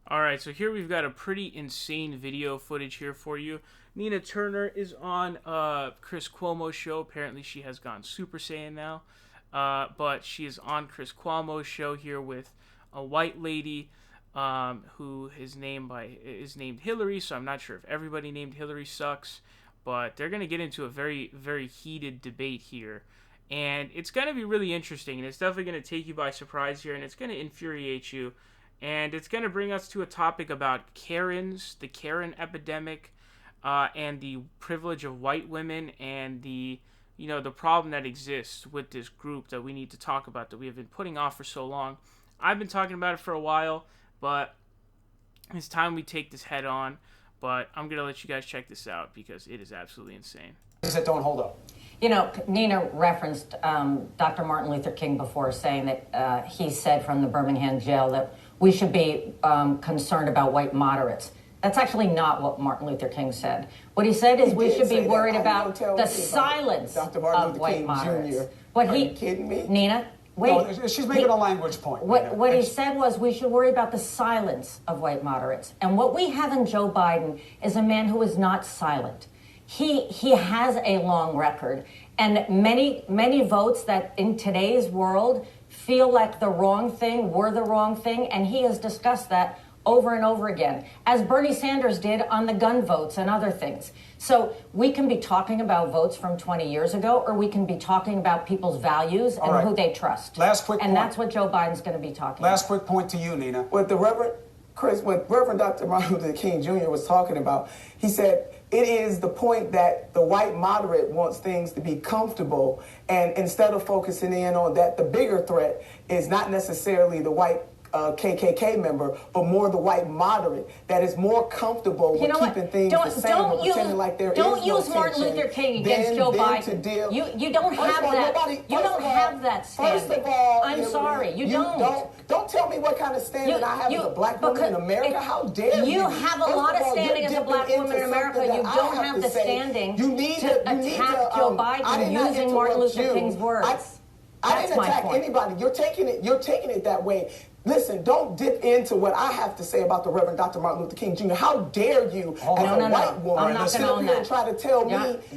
Alright, so here we've got a pretty insane video footage here for you. Nina Turner is on Chris Cuomo's show. Apparently she has gone Super Saiyan now. But she is on Chris Cuomo's show here with a white lady who is named Hilary, so I'm not sure if everybody named Hilary sucks. But they're going to get into a very, very heated debate here. And it's going to be really interesting, and it's definitely going to take you by surprise here, and it's going to infuriate you. And it's going to bring us to a topic about Karens, the Karen epidemic, and the privilege of white women, and the problem that exists with this group that we need to talk about, that we have been putting off for so long. I've been talking about it for a while, but it's time we take this head on. But I'm going to let you guys check this out because it is absolutely insane. That don't hold up. You know, Nina referenced Dr. Martin Luther King before, saying that he said from the Birmingham jail that we should be concerned about white moderates. That's actually not what Martin Luther King said. What he said is we should be worried about the silence of white moderates. Are you kidding me? Nina, wait. No, she's making a language point. What he said was we should worry about the silence of white moderates. And what we have in Joe Biden is a man who is not silent. He has a long record, and many votes that in today's world feel like the wrong thing were the wrong thing, and he has discussed that over and over again, as Bernie Sanders did on the gun votes and other things. So we can be talking about votes from 20 years ago, or we can be talking about people's values and who they trust. Last quick point. And that's what Joe Biden's going to be talking about. Last quick point to you, Nina. What Reverend Dr. Martin Luther King Jr. was talking about, he said, it is the point that the white moderate wants things to be comfortable, and instead of focusing in on that, the bigger threat is not necessarily the white KKK member, but more the white moderate that is more comfortable with keeping things the same and pretending like there is no tension. Don't use Martin Luther King against Joe Biden. You don't have that. You don't have that standing. First of all, I'm sorry, you don't. Don't tell me what kind of standing I have as a black woman in America. How dare you? You have a lot of standing as a black woman in America. You don't have the standing to attack Joe Biden using Martin Luther King's words. I didn't attack anybody. You're taking it that way. Listen, don't dip into what I have to say about the Reverend Dr. Martin Luther King Jr. How dare you, as a white woman, sit up here and try to tell me, to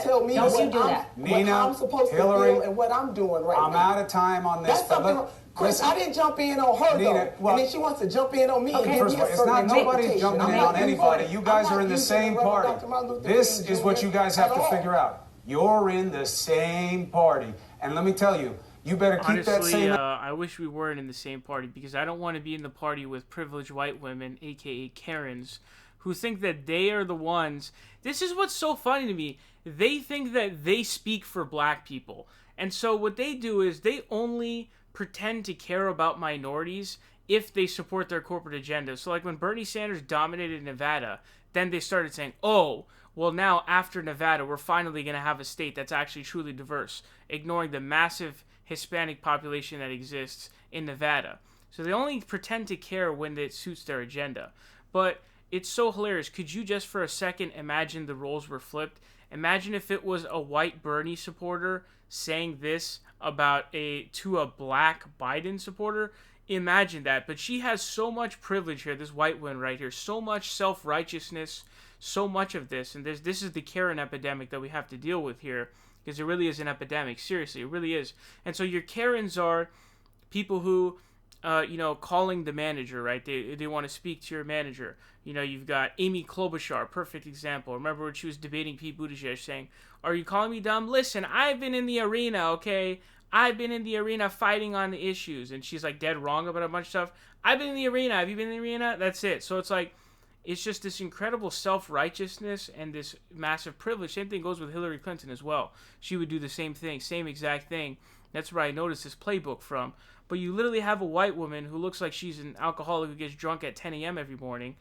tell me what I'm supposed to feel and what I'm doing right now. I'm out of time on this. That's something. Chris, I didn't jump in on her, though. And then she wants to jump in on me. Okay. First of all, it's not nobody's jumping in on anybody. You guys are in the same party. This is what you guys have to figure out. You're in the same party. And let me tell you, you better keep that same... I wish we weren't in the same party, because I don't want to be in the party with privileged white women, a.k.a. Karens, who think that they are the ones... This is what's so funny to me. They think that they speak for black people. And so what they do is they only pretend to care about minorities if they support their corporate agenda. So like when Bernie Sanders dominated Nevada, then they started saying, oh, well now after Nevada, we're finally going to have a state that's actually truly diverse, ignoring the massive Hispanic population that exists in Nevada. So they only pretend to care when it suits their agenda. But it's so hilarious. Could you just for a second imagine the roles were flipped? Imagine if it was a white Bernie supporter saying this to a black Biden supporter. Imagine that. But she has so much privilege here, this white woman right here, so much self-righteousness, so much of this. And this is the Karen epidemic that we have to deal with here, because it really is an epidemic. Seriously, it really is. And so your Karens are people who, calling the manager, right? They want to speak to your manager. You've got Amy Klobuchar, perfect example. Remember when she was debating Pete Buttigieg saying, are you calling me dumb? Listen, I've been in the arena, okay? I've been in the arena fighting on the issues. And she's like dead wrong about a bunch of stuff. I've been in the arena. Have you been in the arena? That's it. So it's like, it's just this incredible self-righteousness and this massive privilege. Same thing goes with Hilary Clinton as well. She would do the same thing, same exact thing. That's where I noticed this playbook from. But you literally have a white woman who looks like she's an alcoholic who gets drunk at 10 a.m. every morning,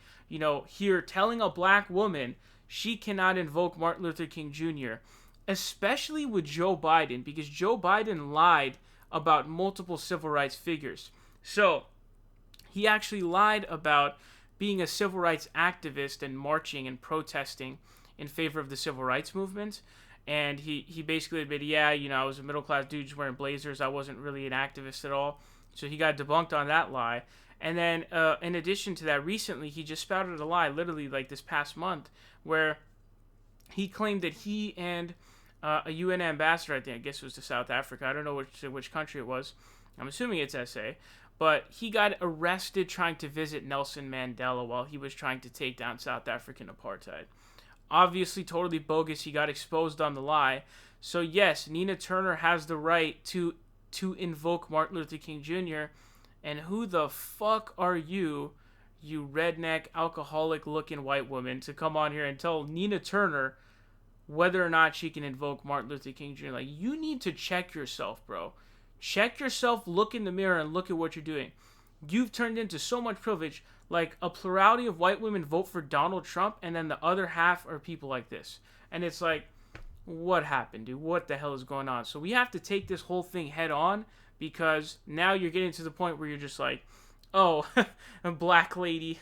here telling a black woman she cannot invoke Martin Luther King Jr., especially with Joe Biden, because Joe Biden lied about multiple civil rights figures. So he actually lied about being a civil rights activist and marching and protesting in favor of the civil rights movement. And he basically admitted, I was a middle-class dude just wearing blazers. I wasn't really an activist at all. So he got debunked on that lie. And then, in addition to that, recently he just spouted a lie, literally like this past month, where he claimed that he and a UN ambassador, I guess it was to South Africa, I don't know which country it was, I'm assuming it's SA, but he got arrested trying to visit Nelson Mandela while he was trying to take down South African apartheid. Obviously, totally bogus. He got exposed on the lie. So yes, Nina Turner has the right to invoke Martin Luther King Jr., and who the fuck are you redneck, alcoholic-looking white woman, to come on here and tell Nina Turner whether or not she can invoke Martin Luther King Jr.? Like, you need to check yourself, bro. Check yourself, look in the mirror, and look at what you're doing. You've turned into so much privilege. Like, a plurality of white women vote for Donald Trump, and then the other half are people like this. And it's like, what happened, dude? What the hell is going on? So we have to take this whole thing head on, because now you're getting to the point where you're just like, oh, a black lady,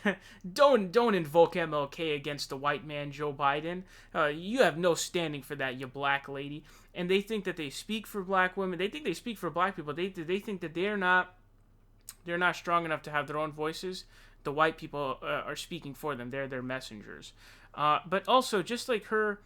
don't invoke MLK against the white man, Joe Biden. You have no standing for that, you black lady. And they think that they speak for black women. They think they speak for black people. They think that they're not strong enough to have their own voices. The white people are speaking for them. They're their messengers. But also, just like her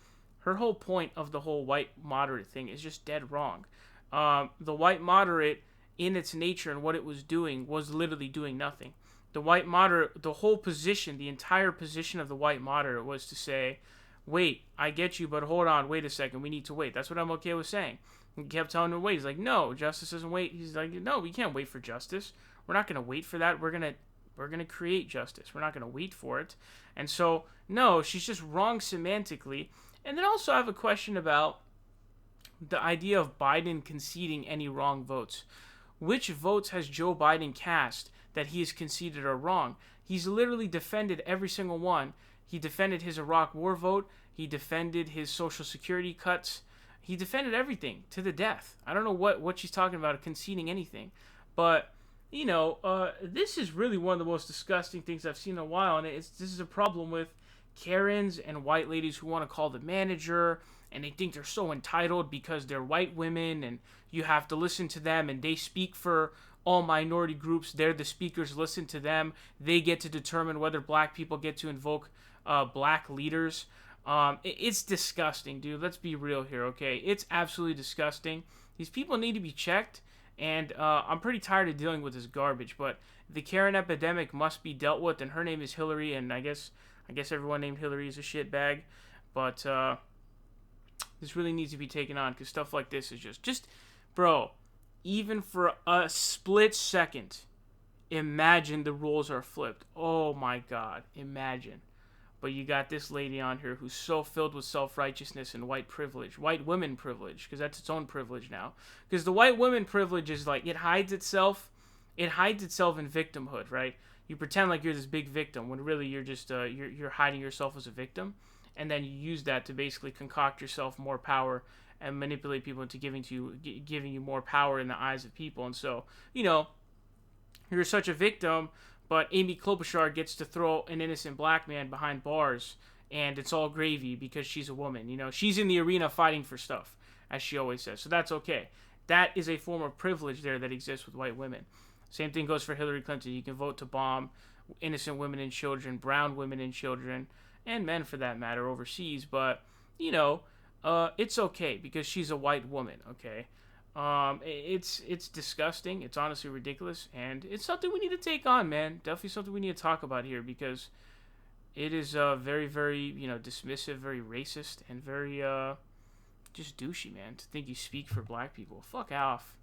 whole point of the whole white moderate thing is just dead wrong. The white moderate, in its nature and what it was doing, was literally doing nothing. The white moderate, the whole position, the entire position of the white moderate was to say, wait, I get you, but hold on, wait a second, we need to wait. That's what MLK was saying. He kept telling him to wait. He's like, no, justice doesn't wait. He's like, no, we can't wait for justice. We're not going to wait for that. We're going to create justice. We're not going to wait for it. And so, no, she's just wrong semantically. And then also I have a question about the idea of Biden conceding any wrong votes. Which votes has Joe Biden cast that he has conceded are wrong? He's literally defended every single one. He defended his Iraq war vote. He defended his Social Security cuts. He defended everything to the death. I don't know what she's talking about, conceding anything. But, this is really one of the most disgusting things I've seen in a while. And this is a problem with Karens and white ladies who want to call the manager, and they think they're so entitled because they're white women and you have to listen to them, and they speak for all minority groups. They're the speakers, listen to them. They get to determine whether black people get to invoke black leaders. It's disgusting, dude. Let's be real here, okay? It's absolutely disgusting. These people need to be checked, and I'm pretty tired of dealing with this garbage, but the Karen epidemic must be dealt with, and her name is Hilary, and I guess everyone named Hilary is a shitbag, but this really needs to be taken on, because stuff like this is just, bro, even for a split second, imagine the roles are flipped. Oh my God, imagine. But you got this lady on here who's so filled with self-righteousness and white privilege, white women privilege, because that's its own privilege now. Because the white women privilege is like, it hides itself in victimhood, right? You pretend like you're this big victim when really you're just you're hiding yourself as a victim, and then you use that to basically concoct yourself more power and manipulate people into giving you more power in the eyes of people. And so, you're such a victim, but Amy Klobuchar gets to throw an innocent black man behind bars, and it's all gravy because she's a woman. She's in the arena fighting for stuff, as she always says. So that's okay. That is a form of privilege there that exists with white women. Same thing goes for Hillary Clinton. You can vote to bomb innocent women and children, brown women and children, and men for that matter overseas. But, it's okay because she's a white woman, okay? It's disgusting. It's honestly ridiculous. And it's something we need to take on, man. Definitely something we need to talk about here, because it is very, very, dismissive, very racist, and very just douchey, man, to think you speak for black people. Fuck off.